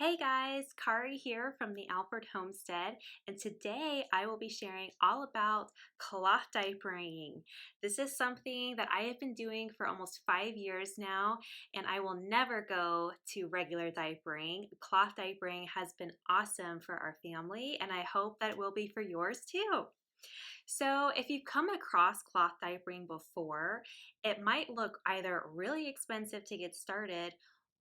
Hey guys, Kari here from the Alfred Homestead, and today I will be sharing all about cloth diapering. This is something that I have been doing for almost 5 years now, and I will never go to regular diapering. Cloth diapering has been awesome for our family, and I hope that it will be for yours too. So if you've come across cloth diapering before, it might look either really expensive to get started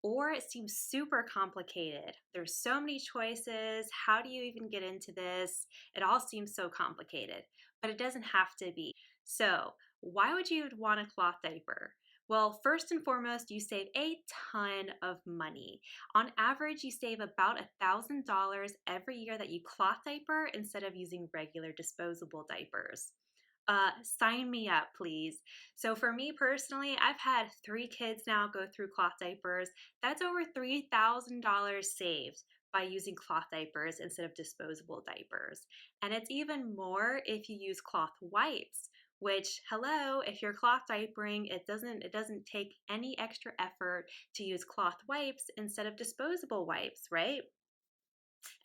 or it seems super complicated. There's so many choices. How do you even get into this? It all seems so complicated, but it doesn't have to be. So why would you want a cloth diaper? Well, first and foremost, you save a ton of money. On average, you save about $1,000 every year that you cloth diaper instead of using regular disposable diapers. Sign me up, please. So for me personally, I've had 3 kids now go through cloth diapers. That's over $3,000 saved by using cloth diapers instead of disposable diapers. And it's even more if you use cloth wipes, which, hello, if you're cloth diapering, it doesn't take any extra effort to use cloth wipes instead of disposable wipes, right?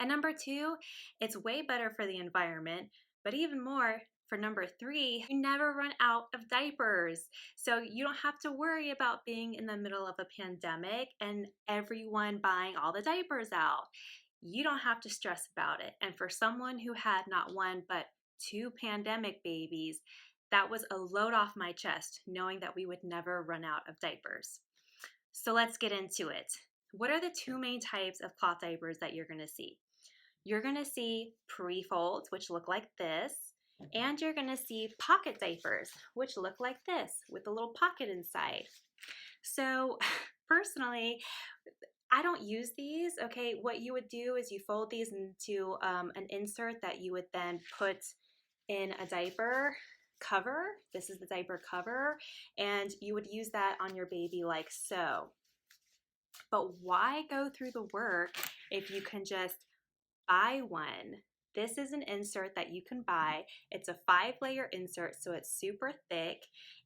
And number 2, it's way better for the environment, but even more, for number 3, you never run out of diapers. So you don't have to worry about being in the middle of a pandemic and everyone buying all the diapers out. You don't have to stress about it. And for someone who had not one, but 2 pandemic babies, that was a load off my chest, knowing that we would never run out of diapers. So let's get into it. What are the 2 main types of cloth diapers that you're gonna see? You're gonna see Prefolds, which look like this, and you're gonna see pocket diapers, which look like this, with a little pocket inside. So personally, I don't use these, okay? What you would do is you fold these into an insert that you would then put in a diaper cover. This is the diaper cover, and you would use that on your baby like so. But why go through the work if you can just buy one? This is an insert that you can buy. It's a 5-layer insert, so it's super thick.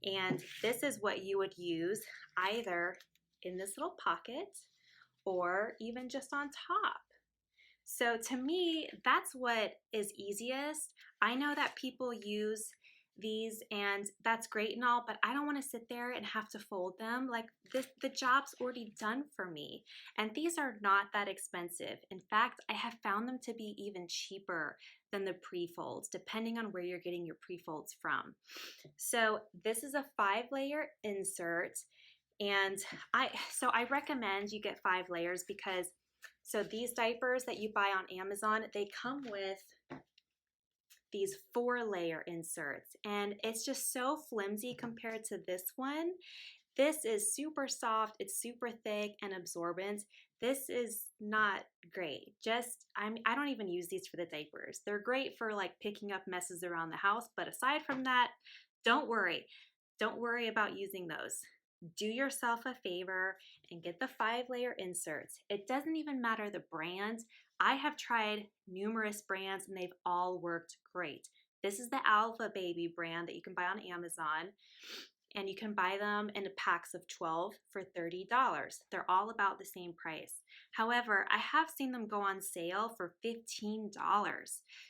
And this is what you would use either in this little pocket or even just on top. So to me, that's what is easiest. I know that people use these and that's great and all, but I don't want to sit there and have to fold them. Like the job's already done for me. And these are not that expensive. In fact, I have found them to be even cheaper than the Prefolds, depending on where you're getting your Prefolds from. So this is a 5-layer insert. And I recommend you get 5 layers because so these diapers that you buy on Amazon, they come with these 4-layer inserts, and it's just so flimsy compared to this one. This is super soft, it's super thick and absorbent. This is not great. I don't even use these for the diapers. They're great for like picking up messes around the house, but aside from that, don't worry. Don't worry about using those. Do yourself a favor and get the 5-layer inserts. It doesn't even matter the brand. I have tried numerous brands and they've all worked great. This is the Alpha Baby brand that you can buy on Amazon, and you can buy them in packs of 12 for $30. They're all about the same price. However, I have seen them go on sale for $15.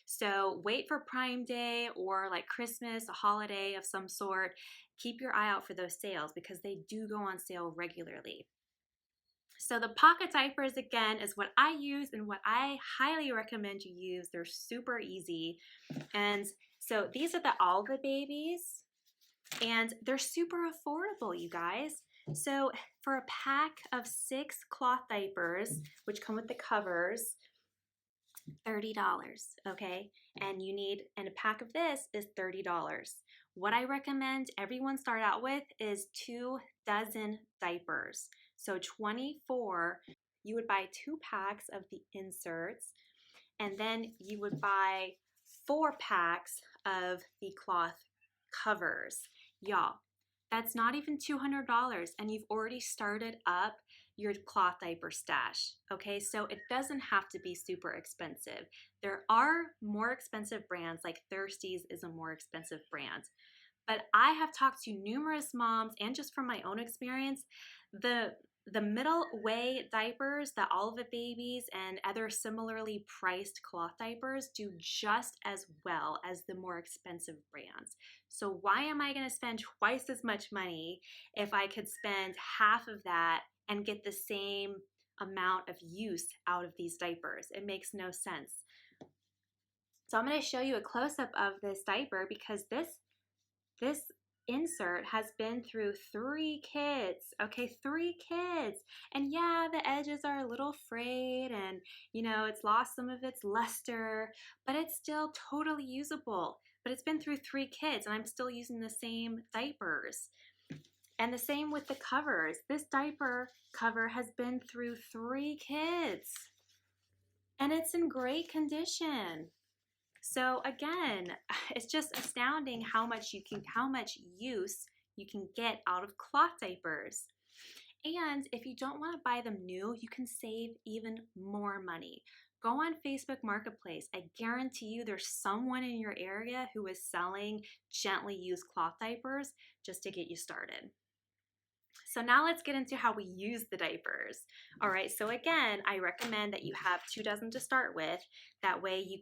So wait for Prime Day or like Christmas, a holiday of some sort. Keep your eye out for those sales because they do go on sale regularly. So the pocket diapers, again, is what I use and what I highly recommend you use. They're super easy. And so these are the Alva babies, and they're super affordable, you guys. So for a pack of 6 cloth diapers, which come with the covers, $30, okay? And a pack of this is $30. What I recommend everyone start out with is 2 dozen diapers. So 24, you would buy 2 packs of the inserts, and then you would buy 4 packs of the cloth covers. Y'all, that's not even $200, and you've already started up your cloth diaper stash, okay? So it doesn't have to be super expensive. There are more expensive brands, like Thirsty's is a more expensive brand. But I have talked to numerous moms, and just from my own experience, the The middle way diapers, the Olive Babies and other similarly priced cloth diapers do just as well as the more expensive brands. So why am I going to spend twice as much money if I could spend half of that and get the same amount of use out of these diapers? It makes no sense. So I'm going to show you a close-up of this diaper because this insert has been through 3 kids. Okay, 3 kids. And yeah, the edges are a little frayed and it's lost some of its luster, but it's still totally usable. But it's been through 3 kids and I'm still using the same diapers. And the same with the covers. This diaper cover has been through 3 kids and it's in great condition. So again, it's just astounding how much use you can get out of cloth diapers. And if you don't want to buy them new, you can save even more money. Go on Facebook Marketplace. I guarantee you there's someone in your area who is selling gently used cloth diapers just to get you started. So now let's get into how we use the diapers. All right, so again, I recommend that you have 2 dozen to start with. That way you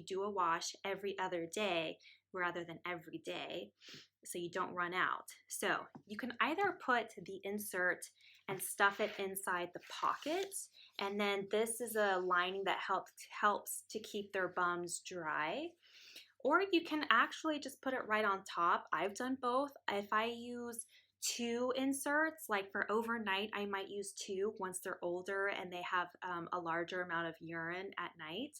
do a wash every other day rather than every day so you don't run out. So you can either put the insert and stuff it inside the pocket, and then this is a lining that helps to keep their bums dry. Or you can actually just put it right on top. I've done both. If I use 2 inserts, like for overnight, I might use 2 once they're older and they have a larger amount of urine at night.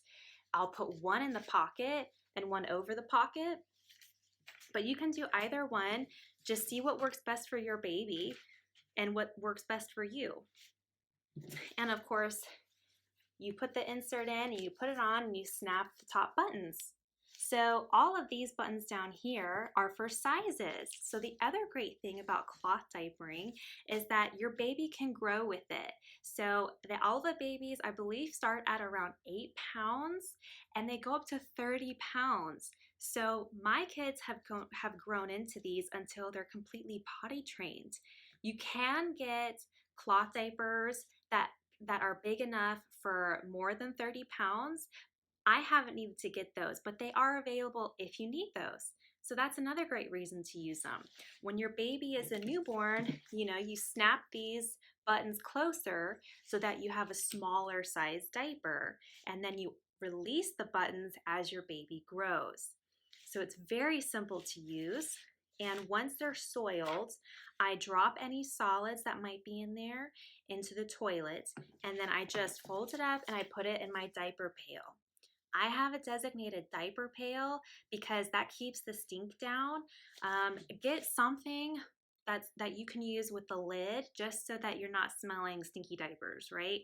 I'll put 1 in the pocket and 1 over the pocket. But you can do either one. Just see what works best for your baby and what works best for you. And of course, you put the insert in and you put it on and you snap the top buttons. So all of these buttons down here are for sizes. So the other great thing about cloth diapering is that your baby can grow with it. So all the babies, I believe, start at around 8 pounds and they go up to 30 pounds. So my kids have grown into these until they're completely potty trained. You can get cloth diapers that are big enough for more than 30 pounds. I haven't needed to get those, but they are available if you need those. So that's another great reason to use them. When your baby is a newborn, you snap these buttons closer so that you have a smaller size diaper, and then you release the buttons as your baby grows. So it's very simple to use. And once they're soiled, I drop any solids that might be in there into the toilet, and then I just fold it up and I put it in my diaper pail. I have a designated diaper pail because that keeps the stink down. Get something that you can use with the lid just so that you're not smelling stinky diapers, right?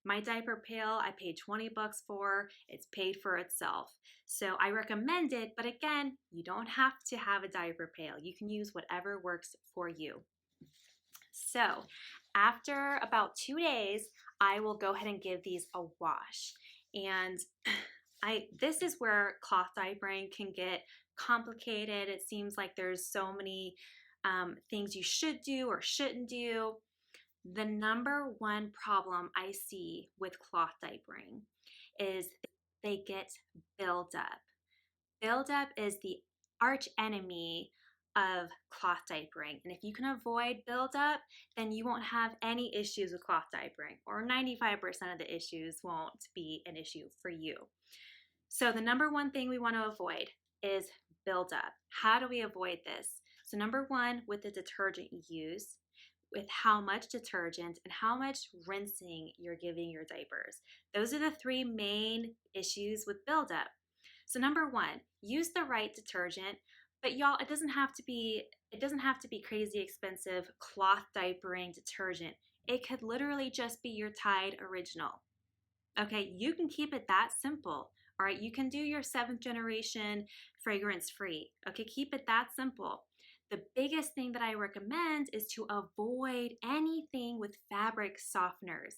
My diaper pail, I paid 20 bucks for. It's paid for itself. So I recommend it, but again, you don't have to have a diaper pail. You can use whatever works for you. So after about 2 days, I will go ahead and give these a wash. And this is where cloth diapering can get complicated. It seems like there's so many things you should do or shouldn't do. The number one problem I see with cloth diapering is they get buildup. Buildup is the arch enemy of cloth diapering. And if you can avoid buildup, then you won't have any issues with cloth diapering, or 95% of the issues won't be an issue for you. So the number one thing we want to avoid is buildup. How do we avoid this? So number one, with the detergent you use, with how much detergent and how much rinsing you're giving your diapers. Those are the 3 main issues with buildup. So number one, use the right detergent, but y'all, it doesn't have to be crazy expensive cloth diapering detergent. It could literally just be your Tide Original. Okay, you can keep it that simple. All right, you can do your 7th generation fragrance free. Okay, keep it that simple. The biggest thing that I recommend is to avoid anything with fabric softeners.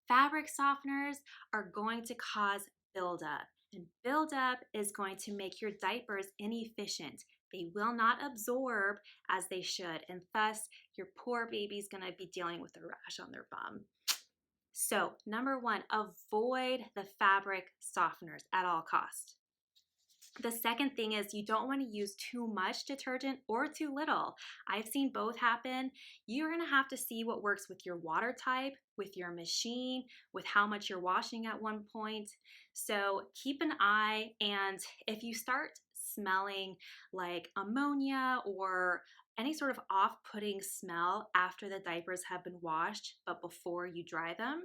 Fabric softeners are going to cause buildup, and buildup is going to make your diapers inefficient They will not absorb as they should, and thus your poor baby's gonna be dealing with a rash on their bum. So, number one, avoid the fabric softeners at all costs. The second thing is you don't want to use too much detergent or too little. I've seen both happen. You're going to have to see what works with your water type, with your machine, with how much you're washing at one point. So keep an eye, and if you start smelling like ammonia or any sort of off-putting smell after the diapers have been washed but before you dry them,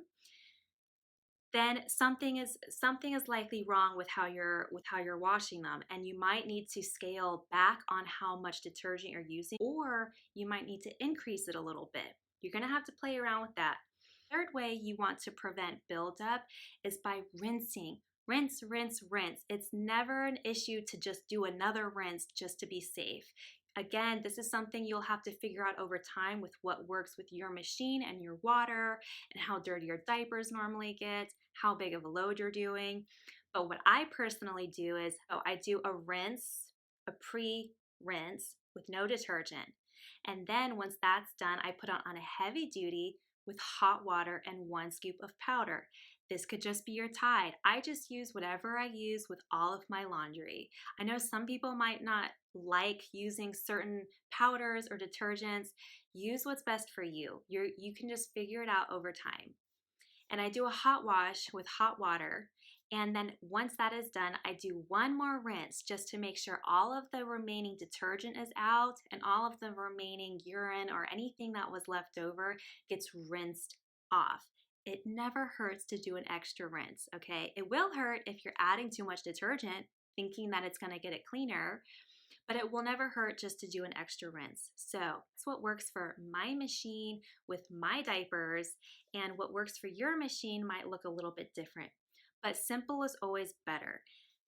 then something is likely wrong with how you're washing them, and you might need to scale back on how much detergent you're using, or you might need to increase it a little bit. You're going to have to play around with that. Third way you want to prevent buildup is by rinsing. Rinse, rinse, rinse. It's never an issue to just do another rinse just to be safe. Again, this is something you'll have to figure out over time with what works with your machine and your water and how dirty your diapers normally get, how big of a load you're doing. But what I personally do is, I do a rinse, a pre-rinse with no detergent. And then once that's done, I put on a heavy duty with hot water and 1 scoop of powder. This could just be your Tide. I just use whatever I use with all of my laundry. I know some people might not like using certain powders or detergents. Use what's best for you. You can just figure it out over time. And I do a hot wash with hot water. And then once that is done, I do one more rinse just to make sure all of the remaining detergent is out and all of the remaining urine or anything that was left over gets rinsed off. It never hurts to do an extra rinse, okay? It will hurt if you're adding too much detergent, thinking that it's gonna get it cleaner, but it will never hurt just to do an extra rinse. So that's what works for my machine with my diapers, and what works for your machine might look a little bit different. But simple is always better.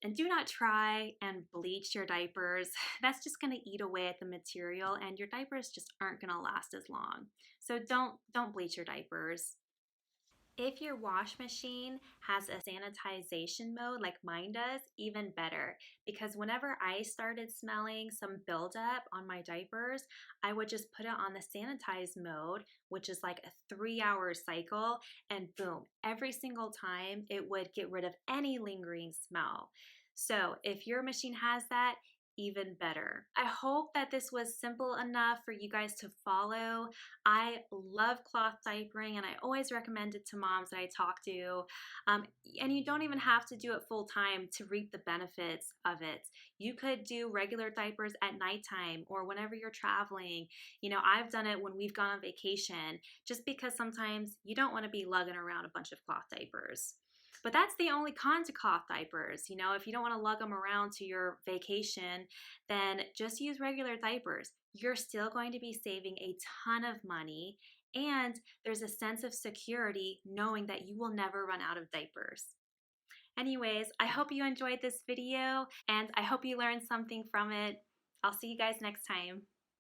And do not try and bleach your diapers. That's just going to eat away at the material, and your diapers just aren't going to last as long. So don't bleach your diapers. If your wash machine has a sanitization mode like mine does, even better. Because whenever I started smelling some buildup on my diapers, I would just put it on the sanitize mode, which is like a 3-hour cycle, and boom, every single time it would get rid of any lingering smell. So if your machine has that, even better. I hope that this was simple enough for you guys to follow. I love cloth diapering, and I always recommend it to moms that I talk to. And you don't even have to do it full time to reap the benefits of it. You could do regular diapers at nighttime or whenever you're traveling. You know, I've done it when we've gone on vacation, just because sometimes you don't want to be lugging around a bunch of cloth diapers. But that's the only con to cloth diapers. You know, if you don't want to lug them around to your vacation, then just use regular diapers. You're still going to be saving a ton of money, and there's a sense of security knowing that you will never run out of diapers. Anyways, I hope you enjoyed this video, and I hope you learned something from it. I'll see you guys next time.